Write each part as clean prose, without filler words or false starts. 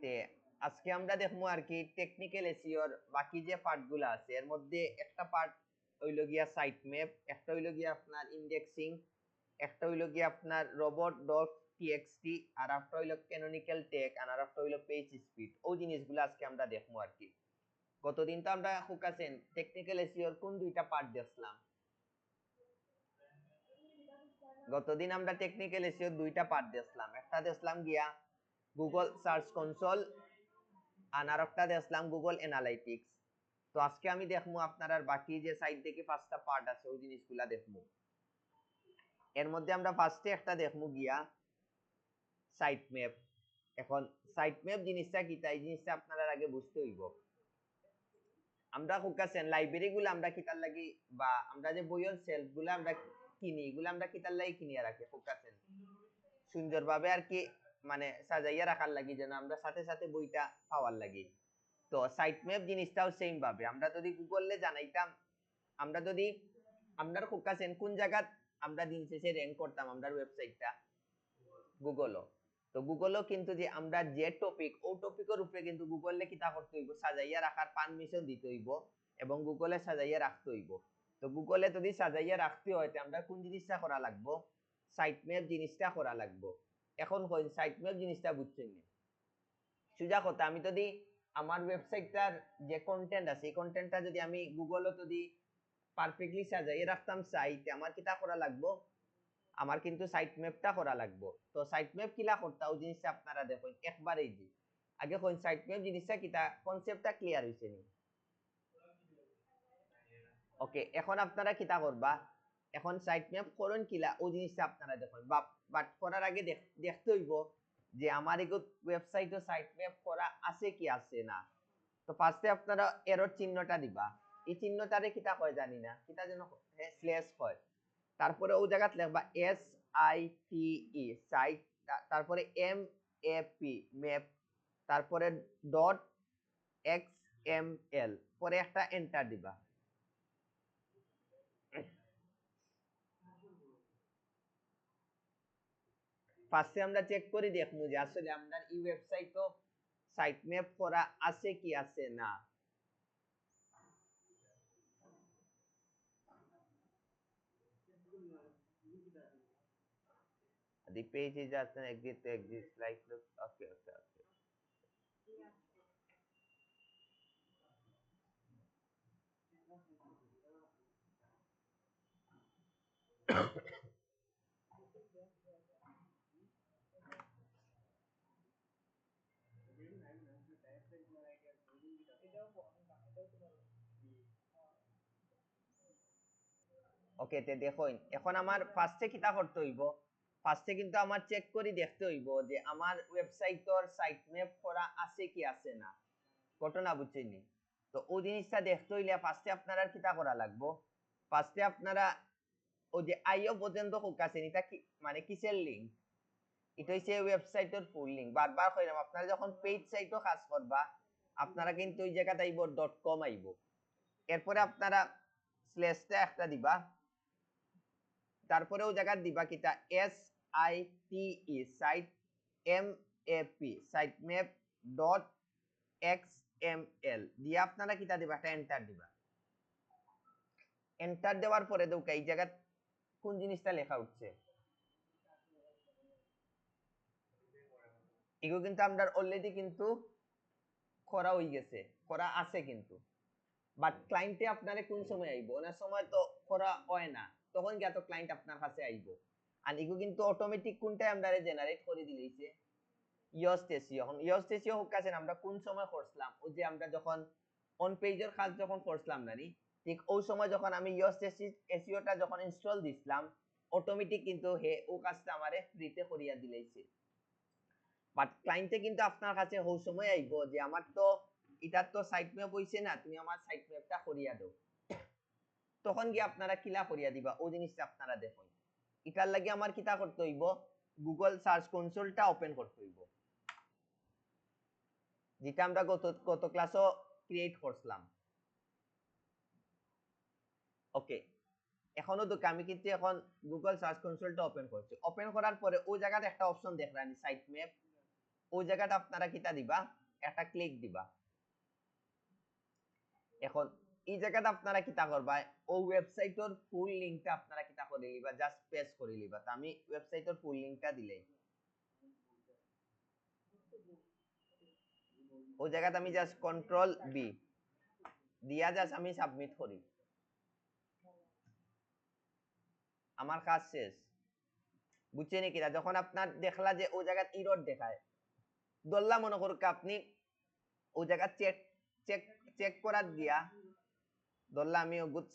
তে আজকে আমরা দেখবো আর কি টেকনিক্যাল এসইওর বাকি যে পার্টগুলো আছে এর মধ্যে একটা পার্ট হইল গিয়া সাইট ম্যাপ, একটা হইল গিয়া আপনার ইন্ডেক্সিং, একটা হইল গিয়া আপনার রোবট ডট টিএক্সটি, আর একটা হইল ক্যানোনিক্যাল টেক, আর একটা হইল পেজ স্পিড। ওই জিনিসগুলো আজকে আমরা দেখবো আর কি। গতদিন তো আমরা ফোকাসেন টেকনিক্যাল এসইওর কোন দুইটা পার্ট দেখলাম? গতদিন আমরা টেকনিক্যাল এসইওর দুইটা পার্ট দেখলাম, একটা দেখলাম গিয়া গুগল সার্চ কনসোল আর একটা দেখলাম গুগল অ্যানালাইটিক্স। তো আজকে আমি দেখবো আপনার বাকি যে সাইড থেকে পাঁচটা পার্ট আছে ওই জিনিসগুলা দেখবো। এর মধ্যে আমরা ফার্স্টে একটা দেখবো গিয়া সাইট ম্যাপ। এখন সাইট ম্যাপ জিনিসটা কি, তাই জিনিসটা আপনারা আগে বুঝতে হইব। আমরা ফোকাসেন লাইব্রেরি গুলো আমরা কিতার লাগি, বা আমরা যে বইয়ের সেলফ গুলো আমরা কিনি, এগুলো আমরা কিতার লাগি কিনিয়া রাখি ফোকাসেন সুন্দরভাবে আর কি, মানে সাজাইয়া রাখার লাগি, যেন আমরা সাথে সাথে বইটা পাওয়ার লাগি। তো সাইট ম্যাপ জিনিসটাও সেম ভাবে আমরা যদি গুগলে জানাইতাম, আমরা যদি আপনার ফোকাসেন কোন জায়গা আমরা দিন শেষে র্যাঙ্ক করতাম আমরা ওয়েবসাইটটা গুগলও। তো গুগলও কিন্তু যে আমরা যে টপিক ও টপিকের উপরে কিন্তু গুগলে কিতা করতে হইব, সাজাইয়া রাখার পারমিশন দিতে হইব এবং গুগলে সাজাইয়া রাখতে হইব। তো গুগলে যদি সাজাইয়া রাখতে হয় আমরা কোন জিনিসটা করা লাগবো? সাইট ম্যাপ জিনিসটা করা লাগবো। এখন কই সাইট ম্যাপ জিনিসটা বুঝছেন না? সোজা কথা, আমি যদি আমার ওয়েবসাইটটার যে কন্টেন্ট আছে এই কন্টেন্টটা যদি আমি গুগলে যদি পারফেক্টলি সাজাইয়া রাখতাম চাইতে আমার কিতা করা লাগবো? আমার কিন্তু সাইট ম্যাপটা করা লাগবো। তো সাইট ম্যাপ কিলা করতে ওই জিনিসটা আপনারা দেখুন একবার ইজি। আগে কোন সাইট ম্যাপ জিনিসটা কিতা, কনসেপ্টটা ক্লিয়ার হইছে নি? ওকে, এখন আপনারা কিতা করবা, এখন সাইট ম্যাপ করুন কিলা ওই জিনিসটা আপনারা দেখুন, বাট করার আগে দেখতে হইব যে আমার এই ওয়েবসাইটে সাইট ম্যাপ করা আছে কি আছে না। তো ফার্স্টে আপনারা এরর চিহ্নটা দিবা। এই চিহ্নটারে কিতা কয় জানি না, কিতা যেন স্ল্যাশ কয়। তারপরে ওই জায়গাত লিখবা S I T E site, তারপরে এম এ পি ম্যাপ, তারপরে ডট এক্স এম এল, পরে একটা এন্টার দিবা। ফার্স্টে আমরা চেক করে দেখবো যে আসলে আপনার এই ওয়েবসাইটও সাইট ম্যাপ করা আছে কি আছে না। The page is just an exit to exist like look. Okay, okay, okay. ওকে, তে দেখুন এখন আমার ফার্স্টে কিতা করতে হইব, ফার্স্টে কিন্তু আমার চেক করে দেখতে হইব যে আমার ওয়েবসাইটর সাইট ম্যাপ করা আছে কি আছে না। ঘটনা বুঝছেনি? তো ওই জিনিসটা দেখতে হইলে ফার্স্টে আপনারা কিতা করা লাগবো, ফার্স্টে আপনারা ওই যে আইও পর্যন্ত ফোকাসেন, এটা কি মানে কিসের লিংক? এটা হচ্ছে ওয়েবসাইটের ফুল লিংক। বারবার কইলাম আপনারা যখন পেজ সাইটও কাজ করবা আপনারা কিন্তু ওই জায়গাতে আইব .com আইব, এরপরে আপনারা স্ল্যাশটা একটা দিবা, তারপরে ওই জায়গা দিবা কিটা S I T E site M A P site map dot X M L দিয়ে আপনারা কিটা দিবা, একটা এন্টার দিবা। এন্টার দেওয়ার পরে দেখো এই জায়গা কোন জিনিসটা লেখা উঠছে, এগুলো কিন্তু আমরা অলরেডি কিন্তু করা হয়ে গেছে, করা আছে কিন্তু। বাট ক্লায়েন্টে আপনারে কোন সময় আইব, অনেক সময় তো করা হয় না, তখন কি এত ক্লায়েন্ট আপনার কাছে আইব। আর এগুলো কিন্তু অটোমেটিক কোনটাই আমরা জেনারেট করে দিলেইছে, ইয়স্ট এসিও। এখন ইয়স্ট এসিও হোক কাছে আমরা কোন সময় করছিলাম, ওই যে আমরা যখন অন পেজের কাজ যখন করছিলাম না নি, ঠিক ওই সময় যখন আমি ইয়স্ট এসিওটা যখন ইনস্টল দিছিলাম অটোমেটিক কিন্তু হে ও কাজটা আমারে ফ্রিতে করিয়া দিলেইছে। বাট ক্লায়েন্টে কিন্তু আপনার কাছে ওই সময় আইব যে আমার তো এটার তো সাইট ম্যাপ হইছে না, তুমি আমার সাইট ম্যাপটা করিয়া দাও। তখন গিয়ে আপনারা কিলা করিয়া দিবা ওই জিনিসটা আপনারা দেখুন। এটার লাগে আমার কিতা করতে হইব, গুগল সার্চ কনসোলটা ওপেন করতে হইব, যেটা আমরা গত ক্লাসও ক্রিয়েট করছিলাম। ওকে, এখনো তো আমি কিন্তু এখন গুগল সার্চ কনসোলটা ওপেন করছি। ওপেন করার পরে ওই জায়গাতে একটা অপশন দেখলাম সাইট ম্যাপ, ওই জায়গাটা আপনারা কিতা দিবা, একটা ক্লিক দিবা। এখন এই জায়গাটা আপনারা কিতা করবা, ও ওয়েবসাইটের ফুল লিংকটা আপনারা কিতা করে লিবা, জাস্ট পেস্ট করে লিবা। তো আমি ওয়েবসাইটের ফুল লিংকটা দিলেই ওই জায়গাতে আমি জাস্ট কন্ট্রোল বি দিয়া জাস্ট আমি সাবমিট করি, আমার কাজ শেষ। বুঝছেন কিনা? যখন আপনার দেখলা যে ওই জায়গায় ইরর দেখায়, ধরলাম মনে করুক আপনি ওই জায়গা চেক চেক চেক করার গিয়া ধরলাম আমি গুড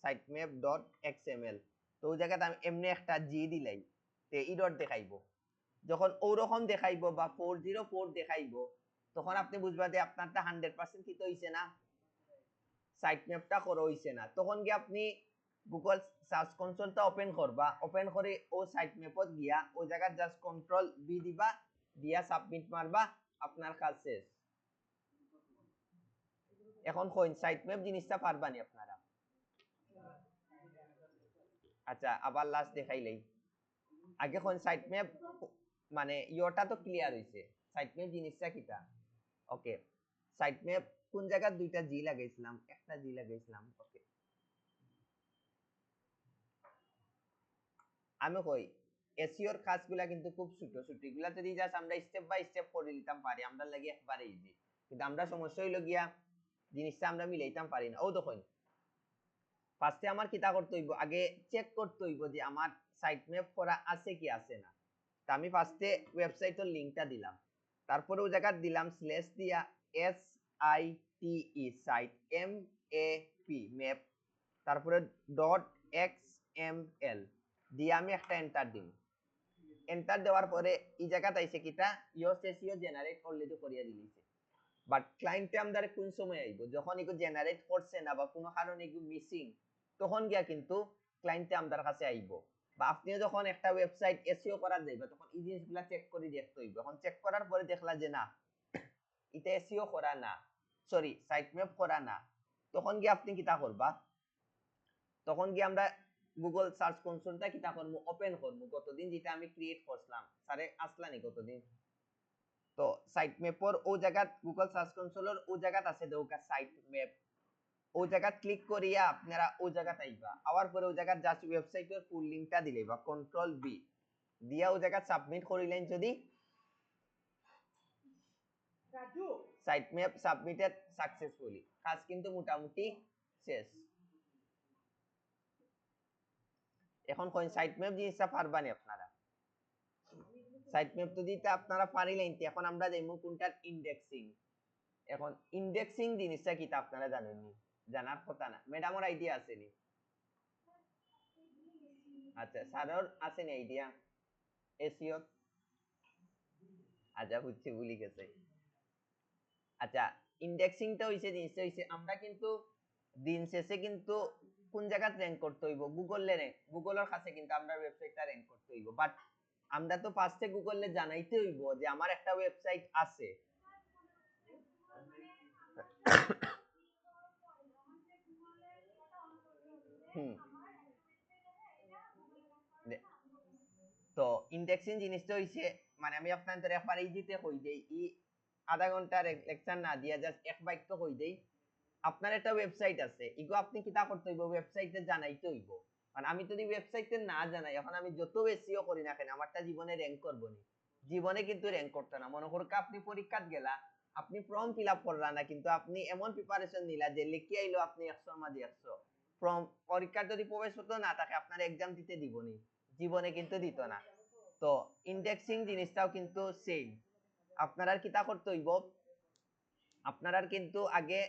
সাইটম্যাপ ডট এক্সএমএল, তো ওই জায়গাতে আমি এমনি একটা জি দিলাই, তে ইরর দেখাইবো। যখন ওরকম দেখাইবো বা 404 দেখাইবো, তখন আপনি বুঝবা যে আপনারটা 100% কি হইছে না, সাইটম্যাপটা করা হইছে না। তখন কি আপনি গুগল সার্চ কনসোলটা ওপেন করবা, ওপেন করে ও সাইটম্যাপত গিয়া ওই জায়গা জাস্ট কন্ট্রোল বি দিবা, দিয়া সাবমিট মারবা, আপনার কাজ শেষ। এখন কইন সাইটম্যাপ জিনিসটা পারবানি আপনারা? আচ্ছা আবার লাস্ট দেখাইলেই, আগে কোন সাইটম্যাপ মানে ইয়োটা তো ক্লিয়ার হইছে, সাইটম্যাপ জিনিসটা কিটা। ওকে, সাইটম্যাপ কোন জায়গা দুইটা জি লাগাইছিলাম, একটা জি লাগাইছিলাম। ওকে, আমি কই এসইওর কাজগুলা কিন্তু খুব ছোট ছোট, এগুলা যদি জাস্ট আমরা স্টেপ বাই স্টেপ করে নিতাম পারি, আমরা লাগি একবারে ইজি। কিন্তু আমরা সমস্যা হইলো গিয়া জিনিসটা আমরা মিলাইতাম পারি না। ও দেখুন, ফার্স্টে আমার কিতা করতে হইব, আগে চেক করতে হইব যে আমার সাইটম্যাপ করা আছে কি আছে না। তা আমি ফার্স্টে ওয়েবসাইটের লিংকটা দিলাম, তারপরে ওই জায়গা দিলাম স্ল্যাশ দিয়া S I T E site M A P map, তারপরে ডট এক্স এম এল দিয়ে আমি একটা এন্টার দিই। এন্টার দেওয়ার পরে এই জায়গাতে আইছে কিটা ইওর এসইও জেনারেট অলরেডি করিয়া দিয়েছে। বাট ক্লায়েন্টে আমাদের কোন সময় আইব, যখন এগুলো জেনারেট করছে না বা কোনো কারণে এগুলো মিসিং, তখন গিয়া কিন্তু ক্লায়েন্টে আমাদের কাছে আইব। বা আপনি যখন একটা ওয়েবসাইট এসইও করা যাইবে, তখন এই জিনিসগুলো চেক করে দেখতে হইব। এখন চেক করার পরে দেখলা যে না, এটা এসইও করা না, সরি সাইটম্যাপ করা না, তখন গিয়ে আপনি কিতা করবা, তখন গিয়ে আমরা গুগল সার্চ কনসোলটা কিতা করবো, ওপেন করবো। গতদিন যেটা আমি ক্রিয়েট করছিলাম, সারে আসলানি গতদিন, তো সাইট ম্যাপর ও জায়গা গুগল সার্চ কনসোলের ও জায়গাত আছে দৌকা সাইট ম্যাপ, ও জায়গা ক্লিক করিয়া আপনারা ও জায়গাতে আইবা। আওয়ার পরে ও জায়গা জাস্ট ওয়েবসাইটের ফুল লিংকটা দিলে বা কন্ট্রোল বি দিয়া ও জায়গা সাবমিট করিলেন, যদি সাইট ম্যাপ সাবমিটেড সাকসেসফুলি, কাজ কিন্তু মোটামুটি শেষ। এখন কোন সাইট ম্যাপ জিনিসটা পারবানি আপনারা? সাইট ম্যাপ তো দিতে আপনারা পারিলেন, এখন আমরা যাইমু কোনটার ইন্ডেক্সিং। এখন ইন্ডেক্সিং জিনিসটা কি তা আপনারা জানেননি, জানার কথা না, ম্যাডামের আইডিয়া আছে নি? আচ্ছা স্যারের আছে নি আইডিয়া এসইও? আচ্ছা বুঝছি, ভুলে গেছে। আচ্ছা, ইন্ডেক্সিংটা হইছে জিনিসটা হইছে, আমরা কিন্তু দিন শেষে কিন্তু কোন জায়গাত র‍্যাঙ্ক করতে হইব, গুগলের র‍্যাঙ্ক, গুগলের কাছে কিন্তু আমরা ওয়েবসাইটটা র‍্যাঙ্ক করতে হইব। বাট আমরা তো ফার্স্টে গুগলে জানাইতে হইব যে আমার একটা ওয়েবসাইট আছে। হুম, তো ইন্ডেক্সিং জিনিসটা হইছে, মানে আমি আপনাদের একবার ইজিতে কই দেই, আধা ঘন্টার লেকচার না দিয়া জাস্ট এক বাক্য কই দেই। আপনার একটা ওয়েবসাইট আছে, ইগো আপনি কিতা করতে হইব, ওয়েবসাইটে জানাইতে হইব। মানে আমি যদি ওয়েবসাইটে না জানাই, এখন আমি যত এসইও করি না কেন, আমারটা জীবনে র‍্যাঙ্ক করবো নি? জীবনে কিন্তু র‍্যাঙ্ক করতে না। মনে করুক আপনি পরীক্ষাত গেলা, আপনি ফর্ম ফিল আপ করলা না, কিন্তু আপনি এমন প্রিপারেশন নিলা যে লিখে আইলো আপনি 100 মাঝে 100, ফর্ম পরীক্ষার যদি প্রবেশপত্র না থাকে আপনার এক্সাম দিতে দিবনি? জীবনে কিন্তু দিত না। তো ইন্ডেক্সিং জিনিসটাও কিন্তু সেম। আপনারা কিতা করতে হইব, আপনারা কিন্তু আগে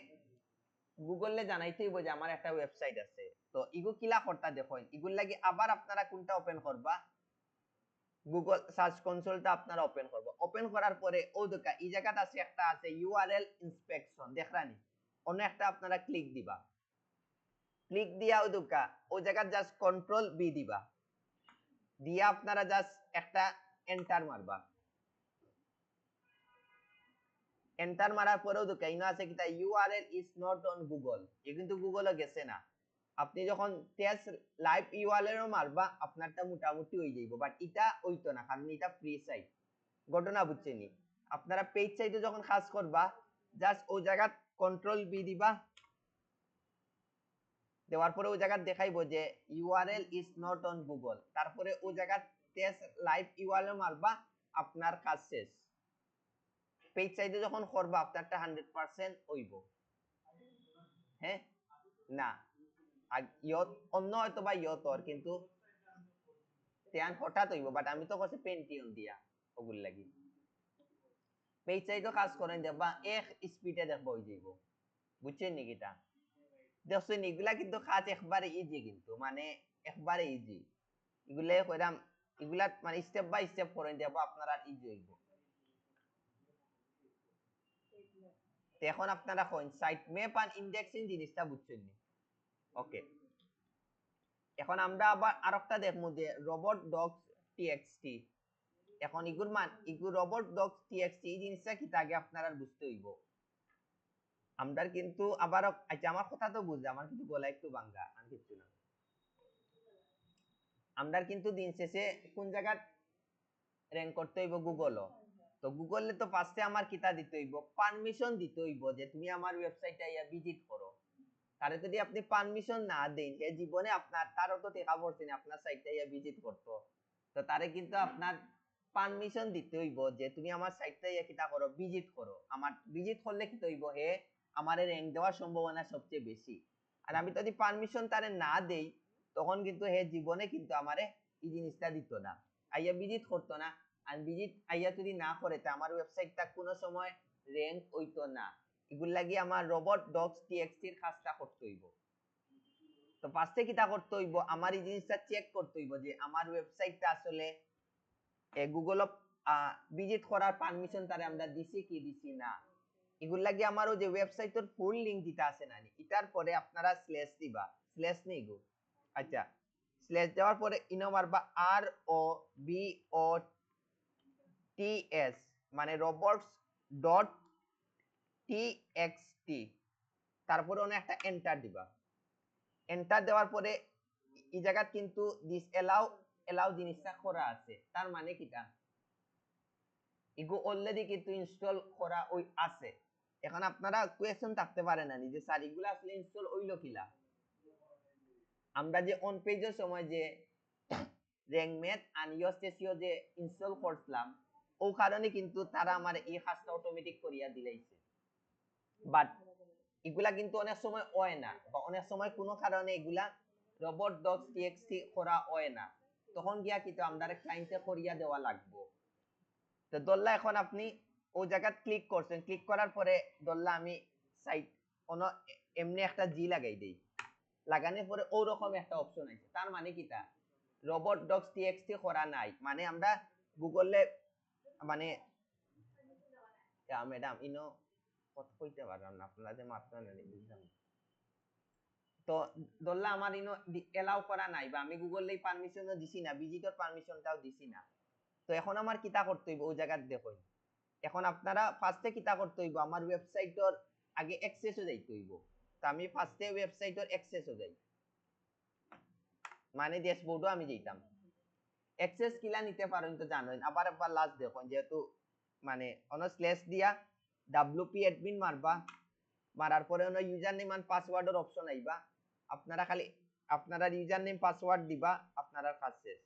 গুগলে জানাইতে হইব যে আমার একটা ওয়েবসাইট আছে। তো ইগু কিলা করতা দেখুন, ইগুর লাগি আবার আপনারা কোনটা ওপেন করবা, গুগল সার্চ কনসোলটা আপনারা ওপেন করবা। ওপেন করার পরে ও দেখা এই জায়গাটা আছে, একটা আছে ইউআরএল ইন্সপেকশন, দেখরানি, অন্য একটা আপনারা ক্লিক দিবা। ক্লিক দিয়া ও দেখা ও জায়গা জাস্ট কন্ট্রোল বি দিবা, দিয়া আপনারা জাস্ট একটা এন্টার মারবা। এন্টার মারার পরেও দেখা ইনো আছে কিতা URL is not on Google, এ কিন্তু গুগলে গেছে না। আপনি যখন টেস্ট লাইভ ইউআরএল মারবা, আপনারটা মোটামুটি হয়ে যাইব, বাট এটা হইতো না, কারণ এটা ফ্রি সাইট। ঘটনা বুঝছেনি আপনারা পেজ সাইটে যখন কাজ করবা জাস্ট ওই জায়গা কন্ট্রোল বি দিবা দেওয়ার পরে ওই জায়গা দেখাইবো যে URL is not on Google তারপরে ওই জায়গা টেস্ট লাইভ ইউআরএল মারবা আপনার কাজ শেষ পেজ সাইটে যখন করবা আপনারটা 100% হইব হ্যাঁ না ইয়ত অন্য হয়তো বা ইয়তর কিন্তু ধ্যান হঠাৎ হইব বাট আমি তো কইছি পেন্টিয়ন দিয়া ওগুল লাগি পেজ সাইটে কাজ করেন দেখবা এক স্পিডে দেখবা হই যাইব বুঝছেন নি কিটা দেখছেন এগুলা কিন্তু কাজ একবারে ইজি কিন্তু মানে একবারে ইজি এগুলা কইরাম এগুলা মানে স্টেপ বাই স্টেপ করেন দেখবা আপনারা ইজি হইব এখন আপনারা কোন সাইট ম্যাপ এন্ড ইন্ডেক্সিং জিনিসটা বুঝছেন নি ওকে এখন আমরা আবার আরেকটা দেখমু যে রোবট ডগস টিএক্সটি এখন ইগুর মান ইগু রোবট ডগস টিএক্সটি এই জিনিসটা কি আগে আপনারা বুঝতে হইব আমরা কিন্তু আবার আচ্ছা আমার কথা তো বুঝে আমার কিন্তু গলা একটু ভাঙা আর কিছু না আমরা কিন্তু দিন শেষে কোন জায়গা র‍্যাঙ্ক করতে হইব গুগলও তো গুগলে তো ফার্স্টে আমার কিতা দিতে হইব পারমিশন দিতে হইব যে তুমি আমার ওয়েবসাইটে আইয়া ভিজিট করো তারে যদি আপনি পারমিশন না দেন হে জীবনে আপনার তারও তো দেখা পড়ছে না আপনার সাইটে আইয়া ভিজিট করতো তো তারে কিন্তু আপনার পারমিশন দিতে হইব যে তুমি আমার সাইটে আইয়া কিতা করো ভিজিট করো আমার ভিজিট করলে কি হইব হে আমারে র‍্যাঙ্ক দেওয়ার সম্ভাবনা সবচেয়ে বেশি আর আমি যদি পারমিশন তারে না দেই তখন কিন্তু হে জীবনে কিন্তু আমারে এই জিনিসটা দিত না আইয়া ভিজিট করতো না আর ভিজিট আইয়া যদি না করে তা আমার ওয়েবসাইটটা কোনো সময় র‍্যাঙ্ক হইতো না এগুলো লাগি আমার রোবট ডগস টিএক্সটি এর কাজটা করতে হইব তো ফার্স্টে কিটা করতে হইব আমার এই জিনিসটা চেক করতে হইব যে আমার ওয়েবসাইটটা আসলে গুগল ভিজিট করার পারমিশন তারে আমরা দিছি কি দিছি না এগুলো লাগি আমারও যে ওয়েবসাইটের ফুল লিংক দিতে আছে না এটার পরে আপনারা স্ল্যাশ দিবা স্ল্যাশ নেই গো আচ্ছা স্ল্যাশ দেওয়ার পরে ইনো মারবা আর ও বি ও টি এস মানে রোবটস ডট টিএক্সটি তারপরে অনেক একটা এন্টার দিবা এন্টার দেওয়ার পরে এই জায়গা কিন্তু দিস এলাও জিনিসটা করা আছে তার মানে কিটা ইগো অলরেডি কিন্তু ইনস্টল করা ওই আছে এখন আপনারা কোয়েশ্চন থাকতে পারে না যে স্যার এগুলো আসলে ইনস্টল হইলো কিলা আমরা যে অন পেজের সময় যে র্যাঙ্কমেট আর ইওএসএসইও যে ইনস্টল করলাম ও কারণে কিন্তু তারা আমার এই কাজটা অটোমেটিক করিয়া দিলাইছে বাট এগুলা কিন্তু অনেক সময় হয় না বা অনেক সময় কোনো কারণে এগুলা রোবট ডগস টিএক্সটি করা হয় না তখন গিয়া কিন্তু আমরা ক্লায়েন্টে করিয়া দেওয়া লাগবে তো দল্লা এখন আপনি ওই জায়গা ক্লিক করছেন ক্লিক করার পরে দল্লা আমি সাইট কোন এমনি একটা জি লাগাই দেই লাগানোর পরে ওই রকম একটা অপশন আছে তার মানে কিটা রোবট ডগস টিএক্সটি করা নাই মানে আমরা গুগলে মানে ম্যাডাম ইনো কত কইতে পারলাম না আপনারা যে মাত্র নেন বুঝলাম তো ধরলা আমার ইনো এলাও করা নাই বা আমি গুগলেই পারমিশনও দিছি না ভিজিটর পারমিশনটাও দিছি না তো এখন আমার কিতা করতে হইব ওই জায়গা দেখুন এখন আপনারা ফার্স্টে কিতা করতে হইব আমার ওয়েবসাইটর আগে অ্যাক্সেসও যাইতে হইব তো আমি ফার্স্টে ওয়েবসাইটর অ্যাক্সেসও যাই মানে ড্যাশবোর্ডও আমি যাইতাম অ্যাক্সেস কিলা নিতে পারেন তো জানেন আবার একবার লাস্ট দেখুন যেহেতু মানে অন স্ল্যাশ দিয়া ডব্লিউপি অ্যাডমিন মারবা মারার পরে অন ইউজার নেম এন্ড পাসওয়ার্ডের অপশন আইবা আপনারা খালি আপনারা ইউজার নেম পাসওয়ার্ড দিবা আপনারা কাজ শেষ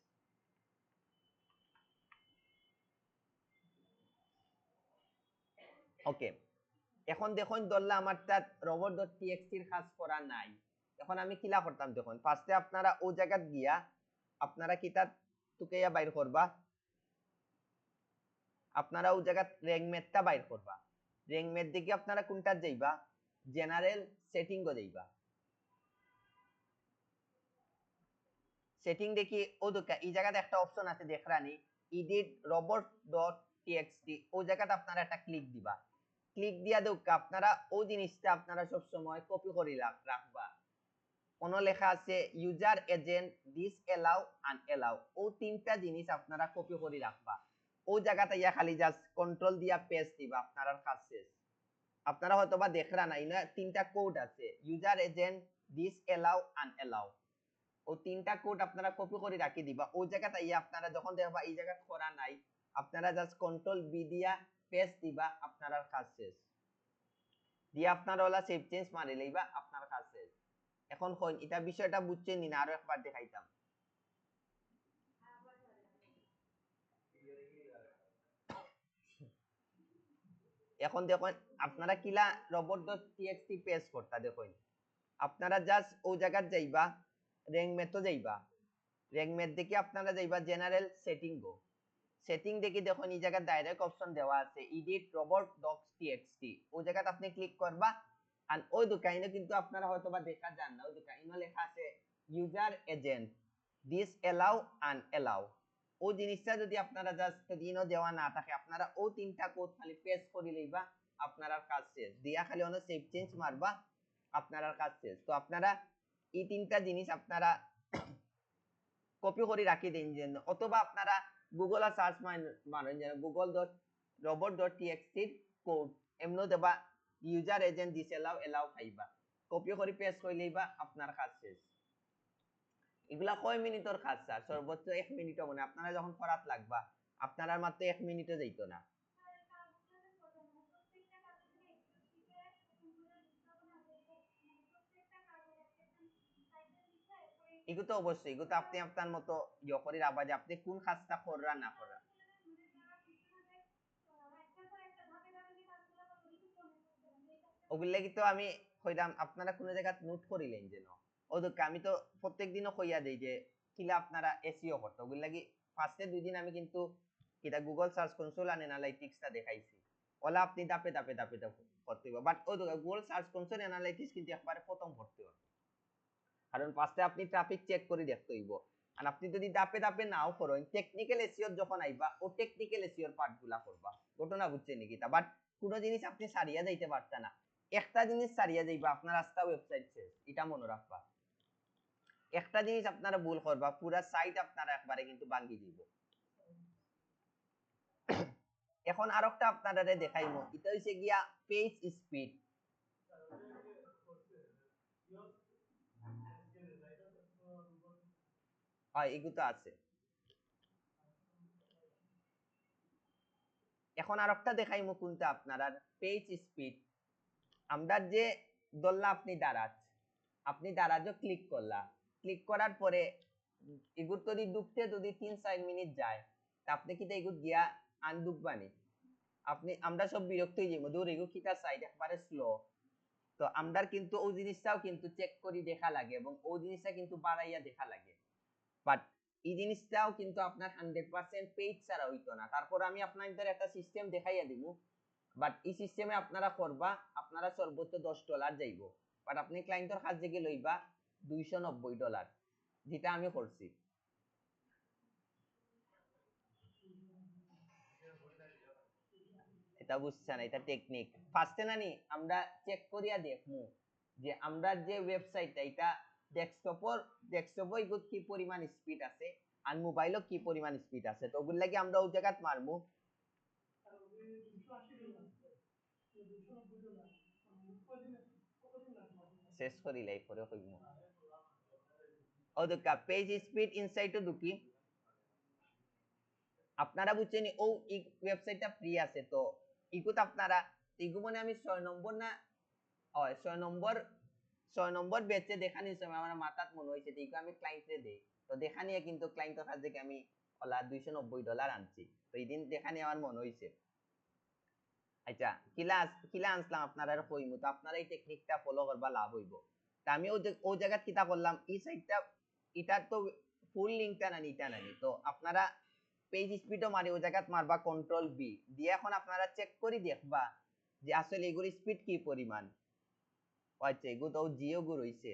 ওকে এখন দেখুন দল্লা আমারটা robot.txt এর কাজ করা নাই এখন আমি কিলা করতাম দেখুন ফার্স্টে আপনারা ও জায়গা গিয়া আপনারা কিতা টুকাইয়া বাইর করবা আপনারা ও জায়গা র্যাঙ্কমেটটা বাইর করবা র্যাঙ্কমেট দেখি আপনারা কোনটা যাইবা জেনারেল সেটিং গো যাইবা সেটিং দেখি ও দোকা এই জায়গাতে একটা অপশন আছে দেখরানি এডিট robot.txt ও জায়গাতে আপনারা একটা ক্লিক দিবা ক্লিক দিয়া দোকা আপনারা ও জিনিসটা আপনারা সব সময় কপি করে রাখবা কোন লেখা আছে ইউজার এজেন্ট দিস এলাও আনএলাও ও তিনটা জিনিস আপনারা কপি করে রাখবা ও জায়গাতে ইয়া খালি জাস্ট কন্ট্রোল দিয়া পেস্ট দিবা আপনার কাজ শেষ আপনারা হয়তোবা দেখরা নাই না তিনটা কোড আছে ইউজার এজেন্ট দিস এলাও আনএলাও ও তিনটা কোড আপনারা কপি করে রাখি দিবা ওই জায়গাতে ইয়া আপনারা যখন দেখবা এই জায়গা করা নাই আপনারা জাস্ট কন্ট্রোল বি দিয়া পেস্ট দিবা, আপনার কাজ শেষ। দিয়ে আপনারা ওলা সেভ চেঞ্জ মারি লইবা, আপনার কাজ শেষ। এখন কইন এটা বিষয়টা বুঝছেন নি না আরো একবার দেখাইতাম। এখন দেখুন আপনারা কিলা robot.txt পেস্ট করতা দেখুন। আপনারা জাস্ট ও জায়গা যাইবা, র্যাঙ্ক মেথ যাইবা, র্যাঙ্ক মেথ দেখি আপনারা যাইবা জেনারেল সেটিং গো। সেটিং দেখি দেখুন এই জায়গায় ডাইরেক্ট অপশন দেওয়া আছে এডিট robot.txt, ওই জায়গাতে আপনি ক্লিক করবা। আর ওই দোকানে কিন্তু আপনারা হয়তো বা দেখা যান না, ওই দোকানে লেখা আছে ইউজার এজেন্ট দিস এলাও আনএলাও। ওই জিনিসটা যদি আপনারা জাস্ট দিনও দেওয়া না থাকে, আপনারা ও তিনটা কোড খালি পেস্ট করে লইবা, আপনার কাজ শেষ। দিয়া খালি অন্য সেভ চেঞ্জ মারবা, আপনার কাজ শেষ। তো আপনারা এই তিনটা জিনিস আপনারা কপি করে রাখি দিন যেন, অথবা আপনারা গুগল সার্চ মারেন যেন google.robot.txt কোড এমনো দেবা ইউজার এজেন্ট দিস এলাও খাইবা, কপি করে পেস্ট করে লইবা, আপনার কাজ শেষ। এগুলা কয় মিনিটের কাজ স্যার? সর্বোচ্চ 1 মিনিটও মনে, আপনারা যখন করাত লাগবা আপনারা মাত্র 1 মিনিটও যাইতো না। এগুলো তো অবশ্যই, এগুলো তো আপনি আপনার মতো ইয়ে করে রাখবা যে আপনি কোন কাজটা কররা না কররা। ওগুলো লাগি তো আমি কইলাম আপনারা কোন জায়গা নোট করিলেন যেন। ওদেরকে আমি তো প্রত্যেকদিনও কইয়া দেই যে কিলা আপনারা এসইও করতে। ওগুলো লাগি ফার্স্টে 2 দিন আমি কিন্তু কিটা গুগল সার্চ কনসোল আর অ্যানালাইটিক্সটা দেখাইছি। ওলা আপনি দাপে দাপে দাপে দাপে করতে হবে। বাট ওই গুগল সার্চ কনসোল অ্যানালাইটিক্স কিন্তু একবারে প্রথম করতে হবে। কারণ ফার্স্টে আপনি ট্রাফিক চেক করে দেখতে হইব। আর আপনি যদি দাপে দাপে নাও করেন, টেকনিক্যাল এসইও যখন আইবা ও টেকনিক্যাল এসইওর পার্টগুলা করবা। ঘটনা বুঝছেন নাকি তা? বাট কোন জিনিস আপনি সারিয়া যাইতে পারতা না। একটা জিনিস সারিয়া যাইবা, আপনার রাস্তা ওয়েবসাইট শেষ, এটা মনে রাখবা। একটা জিনিস আপনারা ভুল করবা, পুরা সাইট আপনারা একবারে কিন্তু ভাঙি দিব। এখন আরেকটা আপনারা দেখাইমু, এটা হইছে গিয়া পেজ স্পিড। হয় এগুলো আছে। এখন আরেকটা দেখাইমু কোনটা আপনারা পেজ স্পিড। আমরা যে ধরলা আপনি দাঁড়াজো ক্লিক করলা, ক্লিক করার পরে এগুলো যদি ঢুকতে যদি 3-4 মিনিট যায়, তা আপনি কি এগুলো গিয়া আনডুকবানি? আমরা সব বিরক্ত হয়ে যাবো, দূর এগুলো কিটা সাইড একবারে স্লো। তো আমরা কিন্তু ওই জিনিসটাও কিন্তু চেক করি দেখা লাগে, এবং ওই জিনিসটা কিন্তু বাড়াইয়া দেখা লাগে। বাট এই জিনিসটাও কিন্তু আপনার 100% পেজ ছাড়া হইতো না। তারপর আমি আপনাদের একটা সিস্টেম দেখাইয়া দিব, বাট এই সিস্টেমে আপনারা করবা, আপনারা সর্বোচ্চ $10 যাইব। বাট আপনি ক্লায়েন্টের কাছ থেকে লইবা $290, যেটা আমি করছি। এটা বুঝছেন, এটা টেকনিক ফার্স্টে নানি আমরা চেক করিয়া দেখমু যে আমরা যে ওয়েবসাইটটা এটা ডেস্কটপে কি পরিমাণ স্পিড আছে আর মোবাইলও কি পরিমাণ স্পিড আছে। তো ওগুলো লাগি আমরা ওই জায়গাত মারমু। শেষ করি লাইভ করে কইমু। ও দেখা পেজ স্পিড ইনসাইটও ঢুকি, আপনারা বুঝছেন ও ওয়েবসাইটটা ফ্রি আছে। তো ইগুত আপনারা ইগু মানে আমি 6 নম্বর না, হয় 6 নম্বর বেচে দেখা নিছে আমার মাথাত মনে হইছে, ঠিক আমি ক্লায়েন্টে দেই। তো দেখা নিয়ে কিন্তু ক্লায়েন্টের কাছ থেকে আমি ওলা $290 আনছি। তো এই দিন দেখা নিয়ে আমার মনে হইছে। আচ্ছা কিলা আনছিলাম আপনারা কইমু, তো আপনারা এই টেকনিকটা ফলো করবা, লাভ হইব। তা আমি ওই জায়গা কিটা করলাম, এই সাইটটা এটা তো ফুল লিংকটা নানি, এটা নানি। তো আপনারা পেজ স্পিডও মারি ওই জায়গাত মারবা কন্ট্রোল বি দিয়ে। এখন আপনারা চেক করি দেখবা যে আসলে এগুলোর স্পিড কি পরিমাণ। আচ্ছা এগুলো তো জিও গু রইছে।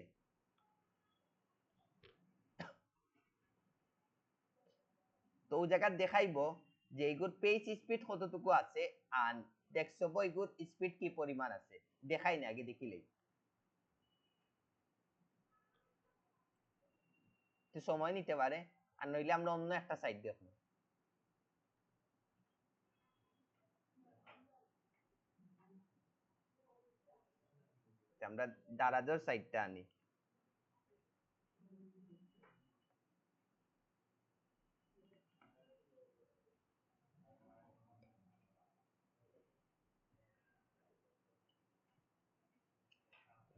তো ওই জায়গা দেখাইবো যে এগুর পেজ স্পিড কতটুকু আছে আর ডেস্কটপ এগুর স্পিড কি পরিমাণ আছে, দেখাই না আগে দেখিলেই তো সময় নিতে পারে। আর নইলে আমরা অন্য একটা সাইট দেখবো। আমরা দারাজের সাইটটা আনি।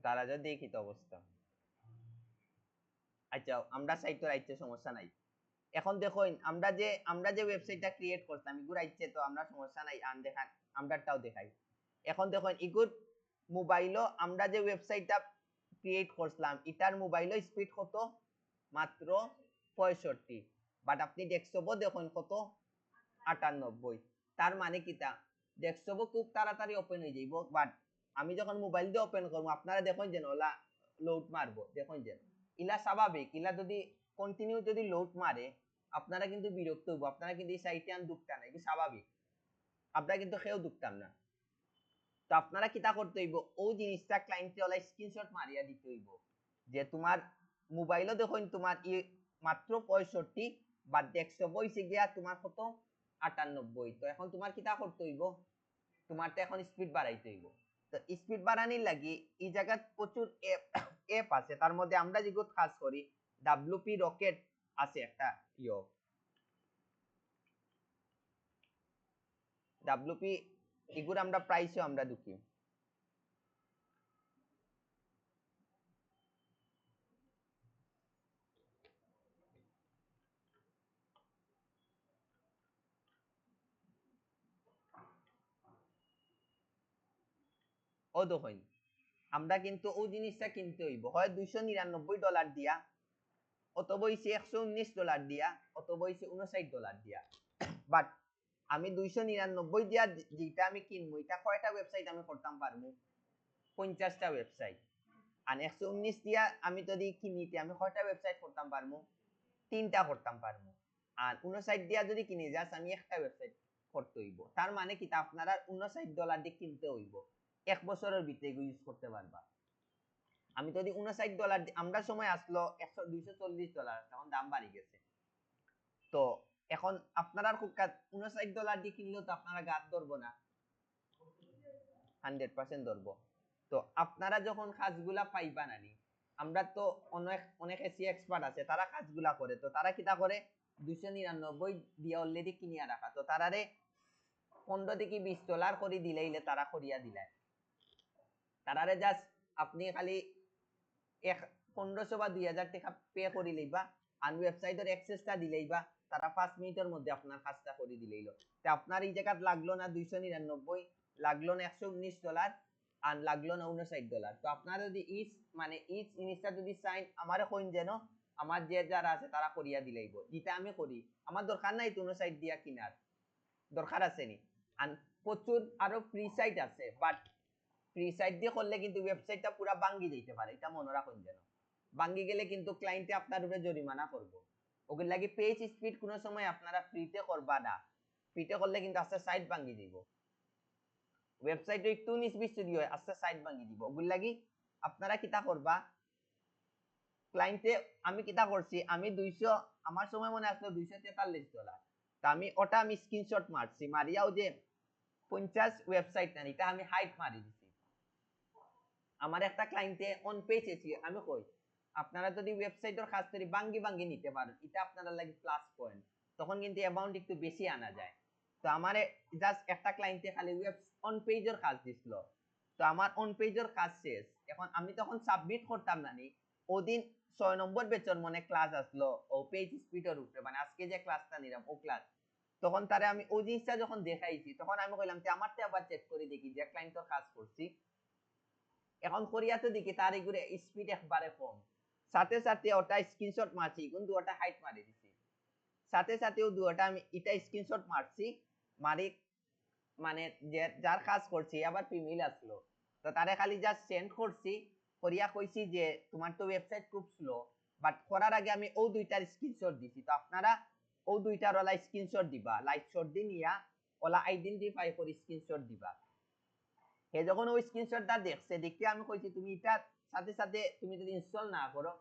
তারা যদি দেখি তো অবস্থা। আচ্ছা আমরা সাইটে আইছে সমস্যা নাই। এখন দেখুন আমরা যে ওয়েবসাইটটা ক্রিয়েট করতাম ইগুর আইছে তো আমরা সমস্যা নাই আন দেখান আমরাটাও দেখাই। এখন দেখুন ইগুর মোবাইলও আমরা যে ওয়েবসাইটটা ক্রিয়েট করলাম এটার মোবাইলও স্পিড কত মাত্র 65 বাট আপনি ডেস্কটপও দেখুন কত 98। তার মানে কিটা ডেস্কটপও খুব তাড়াতাড়ি ওপেন হয়ে যাইব বাট আমি যখন মোবাইল দিয়ে ওপেন করব আপনারা দেখুন যেন ওলা লোড মারবো দেখুন যেন ইলা স্বাভাবিক ইলা যদি কন্টিনিউ যদি লোড মারে আপনারা কিন্তু বিরক্ত হইব আপনারা কিন্তু এই সাইটে আন দুঃখটা নাই কি স্বাভাবিক আপনারা কিন্তু কেউ দুঃখতাম না। তো আপনারা কিটা করতে হইব ও জিনিসটা ক্লায়েন্টে ওলা স্ক্রিনশট মারিয়া দিতে হইব যে তোমার মোবাইলও দেখুন তোমার মাত্র 65 বা ডেস্কটপ হইছে গিয়া তোমার কত 98। তো এখন তোমার কিটা করতে হইব তোমারটা এখন স্পিড বাড়াইতে হইব। তো স্পিড বাড়ানির লাগি এই জায়গায় প্রচুর অ্যাপ আছে তার মধ্যে আমরা যেগুলো কাজ করি ডাব্লিউপি রকেট আছে একটা ডাব্লিউপি এগুলো আমরা প্রাইসও আমরা দুকি ও দেখুন আমরা কিন্তু ও জিনিসটা কিনতে হইব হয় $299 দিয়া অথবা হইছে $119 দিয়া অথবা হইছে $59 দিয়া। বাট আমি 299 দিয়া যেটা আমি কিনবো এটা কয়টা ওয়েবসাইট আমি করতাম পারবো 50টা ওয়েবসাইট। আর 119 দিয়া আমি যদি কিনিতে আমি কয়টা ওয়েবসাইট করতাম পারবো 3টা করতাম পারবো। আর 59 দিয়া যদি কিনি জাস্ট আমি একটা ওয়েবসাইট করতে হইব। তার মানে কি আপনারা $59 দিয়ে কিনতে হইব 1 বছরের ভিতরে ইউজ করতে পারবা। আমি যদি $59 আমরা সময় আসলো $240 তখন দাম বাড়ি গেছে। তো এখন আপনারা খুব $59 দিয়ে কিনলেও তো আপনারা গাদ ধরবো না 100% ধরবো। তো আপনারা যখন কাজগুলা পাইবা নানি আমরা তো অনেক অনেক এসি এক্সপার্ট আছে তারা কাজগুলা করে তো তারা কিটা করে 299 দিয়ে অলরেডি কিনিয়া রাখা তো তারারে 15 থেকে $20 করে দিলেইলে তারা করিয়া দিলায় তারারে জাস্ট আপনি খালি 1500 বা 2000 টাকা পে করে লইবা আর ওয়েবসাইটের অ্যাক্সেসটা দিলেইবা তারা 5 মিনিটের মধ্যে আপনার কাজটা করে দিলেইলো। তো আপনার এই জায়গা লাগলো না 299 লাগলো না $119 আর লাগলো না $59। তো আপনারা যদি ইচ জিনিসটা যদি চাইন আমারে কইন যেন আমার যে যারা আছে তারা করিয়া দিলেইব যেটা আমি করি আমার দরকার নাই 59 দিয়া কিনার দরকার আছে নি। আর প্রচুর আরো ফ্রি সাইট আছে বাট ফ্রি সাইট দিয়ে করলে কিন্তু ওয়েবসাইটটা পুরো ভাঙ্গি যেতে পারে এটা মনে রাখুন যেন ভাঙ্গি গেলে কিন্তু ক্লায়েন্টে আপনার উপরে জরিমানা করব। ওগুলো লাগি পেজ স্পিড কোনো সময় আপনারা ফ্রিতে করবা না ফ্রিতে করলে কিন্তু আস্তে সাইট ভাঙ্গি দিব ওয়েবসাইটে একটু নিসবিস যদি হয় আস্তে সাইট ভাঙ্গি দিব ওগুলো লাগি আপনারা কিটা করবা ক্লায়েন্টে আমি কিটা করছি আমি 200 আমার সময় মনে আসলো $243 তা আমি ওটা আমি স্ক্রিনশট মারছি মারিয়াও যে 50 ওয়েবসাইট না এটা আমি হাইড মারি দিছি আমার একটা ক্লায়েন্টে অন পেজ এসে আমি কই আপনারা যদি ওয়েবসাইটের কাজ করি ভাঙ্গি ভাঙ্গি নিতে পারেন এটা আপনারা লাগি প্লাস পয়েন্ট তখন কিন্তু অ্যামাউন্ট একটু বেশি আনা যায়। তো আমারে জাস্ট একটা ক্লায়েন্টে খালি ওয়েব অন পেজের কাজ দিছিল তো আমার অন পেজের কাজ শেষ এখন আমি তখন সাবমিট করতাম না নি ওদিন 6 নম্বর বেচন মনে ক্লাস আসলো ও পেজ স্পিডের উপরে মানে আজকে যে ক্লাসটা নিলাম ও ক্লাস তখন তারে আমি ওই জিনিসটা যখন দেখাইছি তখন আমি কইলাম যে আমারটা আবার চেক করে দেখি যে ক্লায়েন্টের কাজ করছি এখন কোরিয়াতে দেখি তার এগুলো স্পিড একবারে কম সাথে সাথে ওটা স্ক্রিনশট মারছি কিন্তু ওটা হাইট মারি দিছি সাথে সাথে ও দুটো আমি এটা স্ক্রিনশট মারছি মারি মানে যে যার কাজ করছি আবার ফিমেল আসলো তো তারে খালি জাস্ট সেন্ড করছি কোরিয়া কইছি যে তোমার তো ওয়েবসাইট খুব স্লো বাট করার আগে আমি ও দুইটার স্ক্রিনশট দিছি তো আপনারা ও দুইটার ওলা স্ক্রিনশট দিবা লাইভ শট দি নিয়া ওলা আইডেন্টিফাই করে স্ক্রিনশট দিবা হে যখন ওই স্ক্রিনশটটা দেখছে দেখতে আমি কইছি তুমি এটা সাথে সাথে তুমি যদি ইনস্টল না করো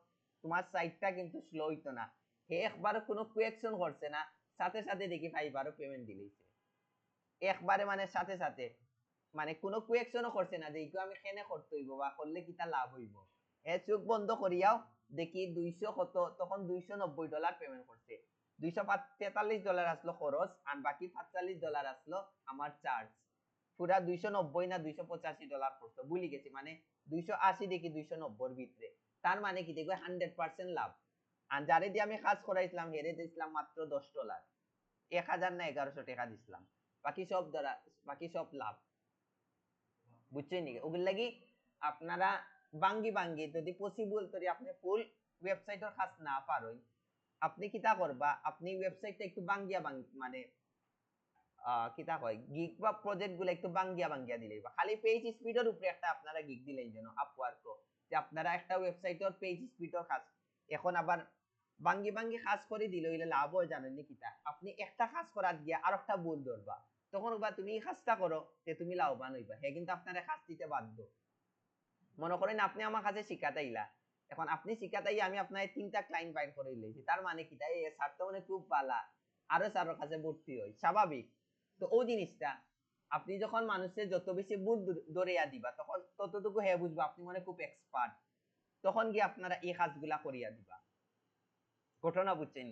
তোমার সাইটটা কিন্তু স্লো হইতো না হে একবারও কোনো কোয়েকশন করছে না সাথে সাথে দেখি ফাইবারও পেমেন্ট দিলেইছে একবারে মানে সাথে সাথে মানে কোনো কোয়েকশনও করছে না যে এইটা আমি কেনে করতে হইব বা করলে কিটা লাভ হইব এ চোখ বন্ধ করিয়াও দেখি 200 কত তখন $290 পেমেন্ট করছে $243 আসলো খরচ আর বাকি $45 আসলো আমার চার্জ পুরা 290 না $285 পড়তো, ভুলে গেছি, মানে 280 দেখি 290 ভিতরে। তার মানে কি দেখবে 100% লাভ। আর যারে দিয়ে আমি কাজ করাইছিলাম হেরে দিছিলাম মাত্র $10, 1000 না 1100 টাকা দিছিলাম, বাকি সব লাভ। বুঝছেন নি? ওগুলো লাগি আপনারা বাঙ্গি বাঙ্গি যদি পসিবল করি আপনি ফুল ওয়েবসাইটের কাজ না পারোই, আপনি কিতা করবা, আপনি ওয়েবসাইটটা একটু বাঙ্গিয়া মানে কিতা কয় গিগ বা প্রজেক্ট গুলো একটু বাঙ্গিয়া বাঙ্গিয়া দিলেই বা খালি পেজ স্পিডের উপরে একটা আপনারা গিগ দিলেই যেন আপওয়ার্ক যে আপনারা একটা ওয়েবসাইটের পেজ স্পিডের কাজ এখন আবার বাঙ্গি বাঙ্গি কাজ করে দিলে হইলে লাভ হয় জানেন নি কিতা, আপনি একটা কাজ করার গিয়া আর একটা ভুল ধরবা, তখন বা তুমি এই কাজটা করো যে তুমি লাভবান হইবা, হে কিন্তু আপনারা কাজ দিতে বাধ্য। মনে করেন আপনি আমার কাছে শিখাতাইলা, এখন আপনি শিখাতাই আমি আপনার 3টা ক্লায়েন্ট বাইর করে দিয়েছি, তার মানে কি তাই এই স্যার তো মানে খুব ভালো, আরো স্যারের কাছে ভর্তি হই স্বাভাবিক। তো ওই জিনিসটা আপনি যখন মানুষের যত বেশি ভুল ধরিয়া দিবা তখন ততটুকু হে বুঝবা আপনি মানে খুব এক্সপার্ট, তখন গিয়ে আপনারা এই কাজগুলা করিয়া দিবা। ঘটনা বুঝছেন?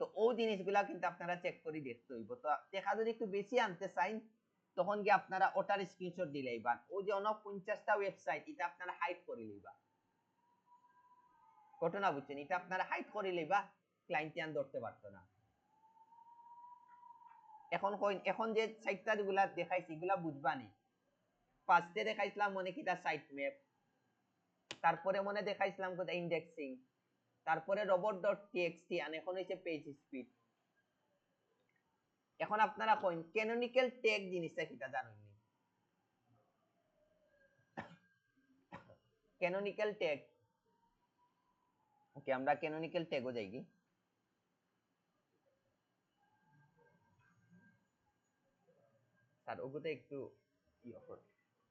তো ওই জিনিসগুলা কিন্তু আপনারা চেক করে দেখতে হইব। তো টাকা যদি একটু বেশি আনতে চাই তখন কি আপনারা ওটার স্ক্রিনশট দিলেই বা ওই যে 49টা ওয়েবসাইট এটা আপনারা হাইড করে লইবা। ঘটনা বুঝছেন? এটা আপনারা হাইড করে লইবা, ক্লায়েন্ট আন ধরতে পারতো না। এখন যে সাইটটা গুলা দেখাইছি এগুলা বুঝবা নি। ফার্স্টে দেখাইছিলাম মনে কিটা সাইট ম্যাপ, তারপরে মনে দেখাইছিলাম কোথায় ইন্ডেক্সিং, তারপরে robot.txt আর এখন হইছে পেজ স্পিড। এখন আপনারা কইন ক্যানোনিক্যাল ট্যাগ জিনিসটা কিটা জানেন নি? ক্যানোনিক্যাল ট্যাগ, ওকে আমরা ক্যানোনিক্যাল ট্যাগও যাই কি স্যার ওগুতে একটু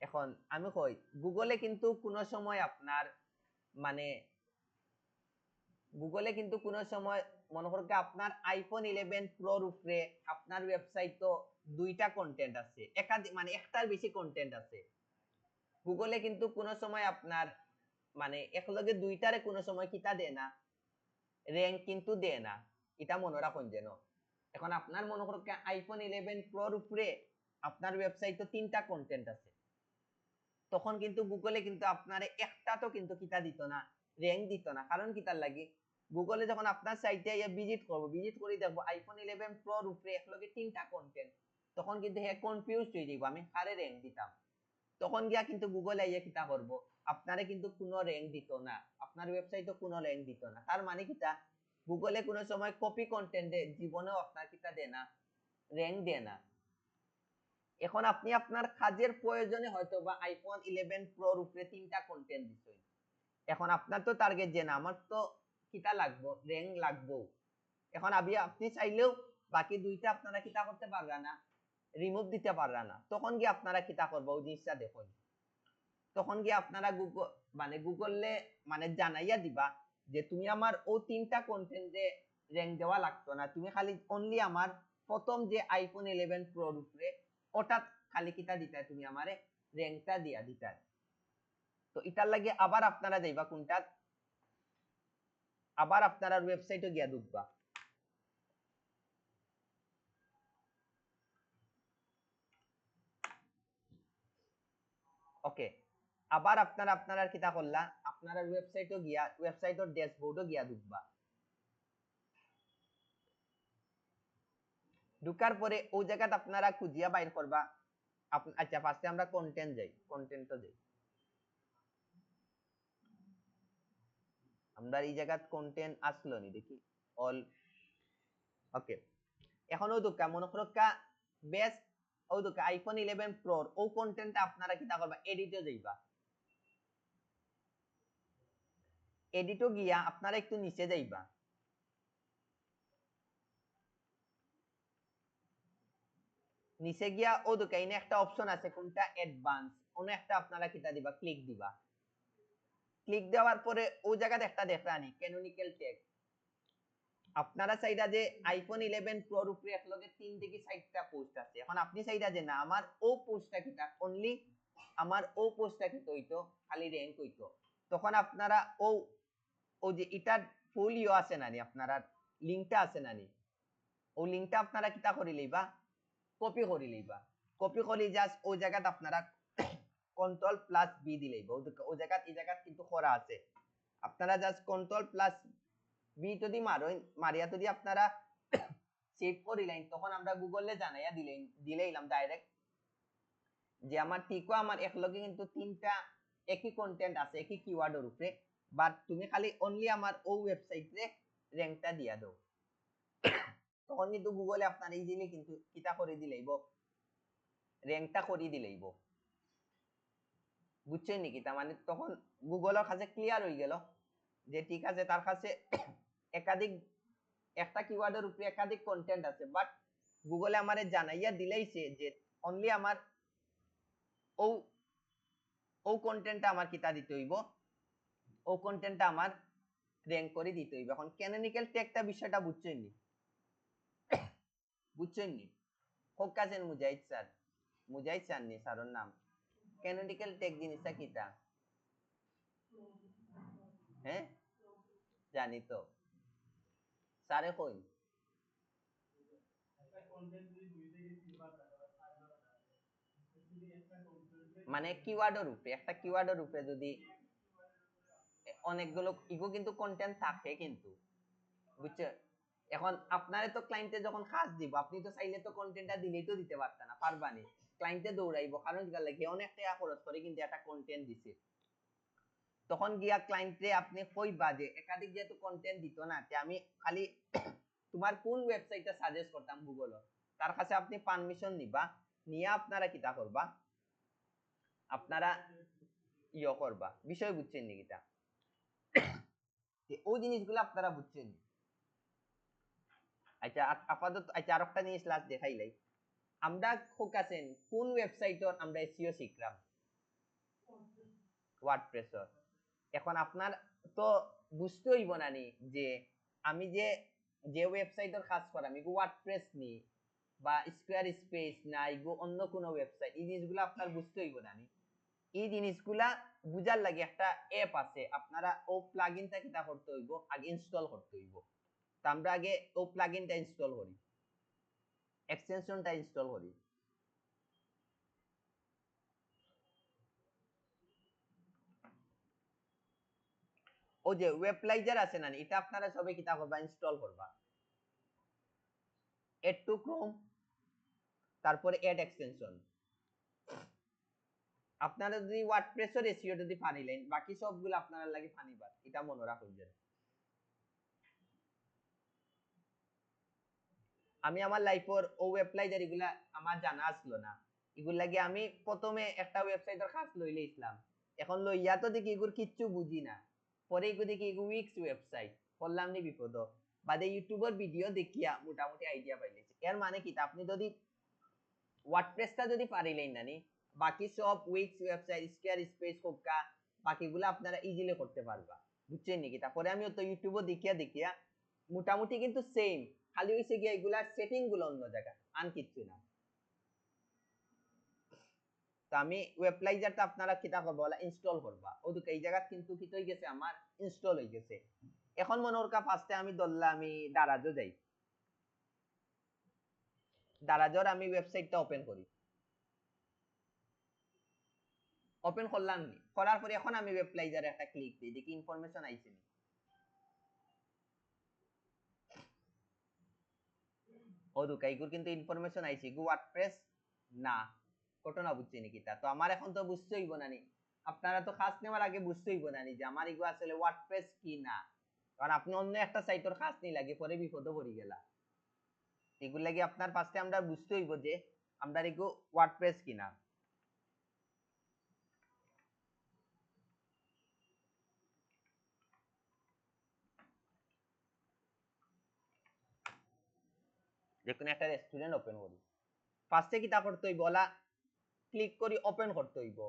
এখন আমি কই গুগলে কিন্তু কোনো সময় আপনার মানে গুগলে কিন্তু কোনো সময় মনে করুন আপনার আইফোন 11 প্রোর উপরে আপনার ওয়েবসাইট তো 2টা কন্টেন্ট আছে, একাধিক মানে একটার বেশি কন্টেন্ট আছে, গুগলে কিন্তু কোনো সময় আপনার মানে একলগে দুইটারে কোনো সময় কিতা দেয় না, র্যাঙ্ক কিন্তু দেয় না, এটা মনে রাখুন যেন। এখন আপনার মনে করুন আইফোন 11 প্রোর উপরে আপনার ওয়েবসাইট তো 3টা কন্টেন্ট আছে, তখন কিন্তু গুগলে কিন্তু আপনার একটা তো কিন্তু কিতা দিত না, র্যাঙ্ক দিত না, কারণ কিতার লাগি গুগলে যখন আপনার সাইটে ভিজিট করব, ভিজিট করে দেখবো আইফোন 11 প্রোর উপরে একলগে 3টা কন্টেন্ট, তখন কিন্তু হে কনফিউজ হয়ে যাইব আমি কারে র্যাঙ্ক দিতাম, তখন গিয়া কিন্তু গুগলে আইয়া কিতা করব আপনারে কিন্তু কোনো র্যাঙ্ক দিত না, আপনার ওয়েবসাইটে কোনো র্যাঙ্ক দিত না, তার মানে কিতা গুগলে কোনো সময় কপি কন্টেন্টে জীবনেও আপনার কিতা দেয় না, র্যাঙ্ক দেয় না। এখন আপনি আপনার কাজের প্রয়োজনে হয়তো বা আইফোন 11 প্রোর উপরে 3টা কন্টেন্ট দিছেন, এখন আপনার তো টার্গেট যে না আমার তো কিতা লাগবো, র্যাঙ্ক লাগবো, এখন আপনি চাইলেও বাকি 2টা আপনারা কিতা করতে পারবেন না, রিমুভ দিতে পারবেন না, তখন কি আপনারা কিতা করবো ওই জিনিসটা দেখুন, তখন কি আপনারা গুগলে মানে জানাইয়া দিবা যে তুমি আমার ও 3টা কন্টেন্টে র্যাঙ্ক দেওয়া লাগতো না, তুমি খালি অনলি আমার প্রথম যে আইফোন 11 প্রোর উপরে ওটা খালি কিতা দিতা তুমি আমারে র্যাঙ্কটা দিয়া দিতা। তো এটার লাগে আবার আপনারা যাইবা কোনটা, আবার আপনারা ওয়েবসাইটে গিয়া ঢুকবা, ওকে আবার আপনারা কিতা করলা আপনারা ওয়েবসাইটে গিয়া ওয়েবসাইটের ড্যাশবোর্ডে গিয়া ঢুকবা, ঢুকার পরে ওই জায়গাতে আপনারা খুঁজিয়া বাইর করবা আচ্ছা ফার্স্টে আমরা কন্টেন্ট যাই, কন্টেন্টে যাই, আমরা এই জায়গাত কন্টেন্ট আসলো নি দেখি অল, ওকে এখন ও দুকা মনে করো বেস্ট ও দুকা আইফোন 11 প্রোর ও কন্টেন্টটা আপনারা কিতা করবা এডিটে যাইবা, এডিটে গিয়া আপনারা একটু নিচে যাইবা, নিচে গিয়া ও দুকা ইনে একটা অপশন আছে কোনটা অ্যাডভান্স, ওনে একটা আপনারা কিতা দিবা ক্লিক দিবা, ক্লিক দেওয়ার পরে ও জায়গাতে একটা দেখানি ক্যানোনিক্যাল ট্যাগ, আপনারা চাইরা যে আইফোন 11 প্রোর উপরে একলগে 3 থেকে 4টা পোস্ট আছে, এখন আপনি চাইরা যে না আমার ও পোস্টটা কিটা অনলি আমার ও পোস্টটা কি হইতো খালি র্যাঙ্ক হইতো, তখন আপনারা ও যে এটার ফুল ইও আছে নানি আপনারা লিংকটা আছে নানি, ও লিংকটা আপনারা কিটা করি লইবা কপি করি লইবা, কপি করি জাস্ট ওই জায়গাত আপনারা কন্ট্রোল প্লাস বি দিলেই ও জায়গাত এই জায়গাত কিন্তু করা আছে আপনারা জাস্ট কন্ট্রোল প্লাস বি যদি মারিয়া যদি আপনারা সেভ করিলেন তখন আমরা গুগলে জানাইয়া দিলেইলাম ডাইরেক্ট যে আমার টিকো আমার একলগে কিন্তু তিনটা একই কন্টেন্ট আছে একই কিওয়ার্ডের উপরে বাট তুমি খালি অনলি আমার ও ওয়েবসাইটে র‍্যাঙ্কটা দিয়া দাও তখন কিন্তু গুগলে আপনার ইজিলি কিন্তু কিতা করে দিলেইব র‍্যাঙ্কটা করে দিলেইব বুঝছেন নাকি তার মানে তখন গুগলের কাছে ক্লিয়ার হয়ে গেল যে ঠিক আছে তার কাছে একাধিক একটা কিওয়ার্ডের উপরে একাধিক কন্টেন্ট আছে বাট গুগলে আমারে জানাইয়া দিলেইছে যে অনলি আমার ও ও কন্টেন্টটা আমার কিতা দিতে হইব ও কন্টেন্টটা আমার র‍্যাঙ্ক করে দিতে হইব এখন ক্যানোনিক্যাল ট্যাগটা বিষয়টা বুঝছেন নি বুঝছেন নি হোক কাজের মুজাহিদ স্যার নি স্যারের নাম ক্যানোনিক্যাল ট্যাগ জিনিসটা কিটা হ্যাঁ জানি তো স্যারে কই মানে কিওয়ার্ডের উপরে একটা কিওয়ার্ডের উপরে যদি অনেকগুলো ইগো কিন্তু কন্টেন্ট থাকে কিন্তু বুঝছো এখন আপনারে তো ক্লায়েন্টে যখন কাজ দিব আপনি তো চাইলে তো কন্টেন্টটা দিলেই তো দিতে পারতেন না পারবানি ক্লায়েন্টে দৌড়াইবো কারণ কি লাগে অনেক টাকা খরচ করে কিন্তু একটা কন্টেন্ট দিছে তখন গিয়া ক্লায়েন্টে আপনি কইবা যে একাধিক যেহেতু কন্টেন্ট দিত না যে আমি খালি তোমার কোন ওয়েবসাইটটা সাজেস্ট করতাম গুগল তার কাছে আপনি পারমিশন নিবা নিয়ে আপনারা কিতা করবা আপনারা ইয়ে করবা বিষয় বুঝছেন নি কিটা ওই জিনিসগুলো আপনারা বুঝছেন আচ্ছা আপাতত আচ্ছা আরেকটা জিনিস লাস্ট দেখাইলাই আমরা ফোকাসেন কোন ওয়েবসাইটর আমরা এসইও শিখলাম ওয়ার্ডপ্রেসর এখন আপনার তো বুঝতে হইব না নি যে আমি যে ওয়েবসাইটের কাজ করাম এগো ওয়ার্ডপ্রেস নি বা স্কোয়ার স্পেস না এগো অন্য কোনো ওয়েবসাইট এই জিনিসগুলো আপনার বুঝতে হইব না নি এই জিনিসগুলা বুঝার লাগে একটা অ্যাপ আছে আপনারা ও প্লাগইনটা কিটা করতে হইব আগে ইনস্টল করতে হইব তো আমরা আগে ও প্লাগইনটা ইনস্টল করি এক্সটেনশনটা ইনস্টল করি ও যে ওয়েবলাইজার আছে না এটা আপনারা সবাই কিতা করবা ইনস্টল করবা এড টু ক্রোম তারপরে এড এক্সটেনশন আপনারা যদি ওয়ার্ডপ্রেসের এসইও যদি পারিলেন বাকি সবগুলো আপনারা লাগি ফানিবার এটা মনে রাখবেন আমি আমার লাইফের ও ওয়েবলাইজার এগুলা আমার জানা আসলো না এগুলো লাগি আমি প্রথমে একটা ওয়েবসাইটের কাজ লইলে ইসলাম এখন লইয়া তো দেখি এগুলো কিচ্ছু বুঝি না পরে এগুলো দেখি এগুলো উইক্স ওয়েবসাইট করলাম নি বিপদ বাদে ইউটিউবের ভিডিও দেখিয়া মোটামুটি আইডিয়া পাইলেছি এর মানে কি আপনি যদি ওয়ার্ডপ্রেসটা যদি পারিলেন না নি বাকি সব weeks website square space Coca বাকিগুলো আপনারা ইজিলি করতে পারবা বুঝছেন নাকি তারপরে আমি তো ইউটিউবে দেখিয়া মোটামুটি কিন্তু সেম খালি হইছে গিয়া এগুলার সেটিং গুলো অন্য জায়গা আন কিচ্ছু না তো আমি ওয়েবলাইজারটা আপনারা কিতা করবা বলা ইনস্টল করবা ওদিকে এই জায়গা কিন্তু কি হয়ে গেছে আমার ইনস্টল হয়ে গেছে এখন মনে ওরকা ফার্স্টে আমি ধরলাম আমি দারাজও যাই দারাজর আমি ওয়েবসাইটটা ওপেন করি ওপেন করলাম নি করার পরে এখন আমি ওয়েবলাইজারে একটা ক্লিক দিই দেখি ইনফরমেশন আইছে নি ও দুকাইগুর কিন্তু ইনফরমেশন আইছে গো ওয়ার্ডপ্রেস না ঘটনা বুঝছি নাকি তা তো আমার এখন তো বুঝতে হইব না নি আপনারা তো খাস নেওয়ার আগে বুঝতে হইব না নি যে আমার এগুলো আসলে ওয়ার্ডপ্রেস কি না কারণ আপনি অন্য একটা সাইটের খাস নি লাগে পরে বিপদে পড়ি গেলা এগুলো লাগি আপনার পাশে আমরা বুঝতে হইব যে আমরা এগো ওয়ার্ডপ্রেস কিনা যে কোনো একটা রেস্টুরেন্ট ওপেন করি ফার্স্টে কিটা করতে হইব বলা ক্লিক করি ওপেন করতে হইব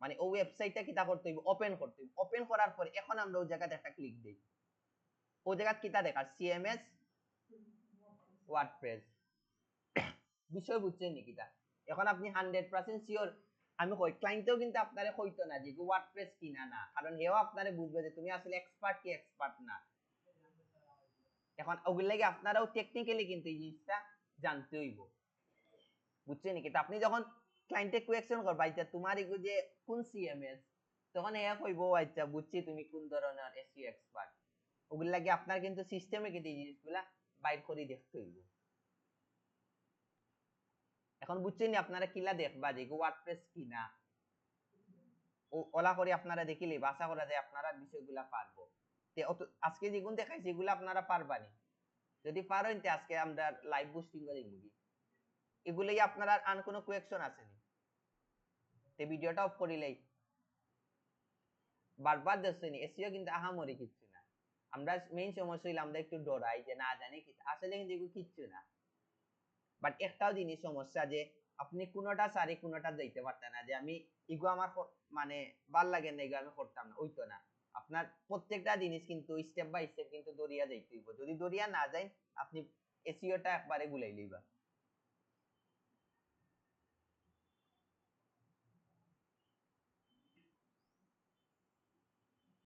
মানে ওই ওয়েবসাইটটা কিটা করতে হইব ওপেন করতে হইব ওপেন করার পরে এখন আমরা ওই জায়গাতে একটা ক্লিক দেই ওই জায়গা কিটা দেখার সিএমএস ওয়ার্ডপ্রেস বিষয় বুঝছেন নাকি তা এখন আপনি 100% শিওর আমি কই ক্লায়েন্টও কিন্তু আপনারে কইতো না যে ওয়ার্ডপ্রেস কিনা না কারণ হেও আপনারে বুঝবে যে তুমি আসলে এক্সপার্ট কি এক্সপার্ট না এখন ওগুলো লাগে আপনারাও টেকনিক্যালি কিন্তু এই জিনিসটা জানতে হইব বুঝছেন কি? আপনি যখন ক্লায়েন্টে কোয়েকশন করবা যে তোমার এগু যে কোন সিএমএস, তখন এ কইব আচ্ছা বুঝছি তুমি কোন ধরনের এসইও এক্সপার্ট। ওগুলা লাগে আপনার কিন্তু সিস্টেমে কিন্তু এই জিনিসগুলা বাইর করে দেখতে হইব। এখন বুঝছেন আপনারা কিলা দেখবা যে ওয়ার্ডপ্রেস কিনা, ওলা করে আপনারা দেখিলে আশা করা যায় আপনারা বিষয়গুলা পারবো। আজকে যেগুলো দেখাইছি এগুলো আপনারা পারবানি। যদি পারেন তে আজকে আমরা লাইভ বুস্টিং করে দেখব। এগুলোই আপনারা আর কোনো কোয়েকশন আসেনি, তে ভিডিওটা অফ করিলেই বারবার দেখছেন এসইও কিন্তু আহামরি কিচ্ছু না। আমরা মেইন সমস্যা হইলে আমরা একটু ডরাই যে না জানি কি, আসলে কিন্তু এগুলো কিচ্ছু না। বাট একটাও জিনিস সমস্যা যে আপনি কোনোটা সারি কোনোটা যাইতে পারতেন না, যে আমি ইগো আমার মানে ভাল লাগে না ইগো আমি করতাম না, ওইতো না। আপনার প্রত্যেকটা জিনিস কিন্তু স্টেপ বাই স্টেপ কিন্তু দরিয়া যাইতে হইব। যদি দরিয়া না যায় আপনি এসইওটা একবারে গুলাই লইবা।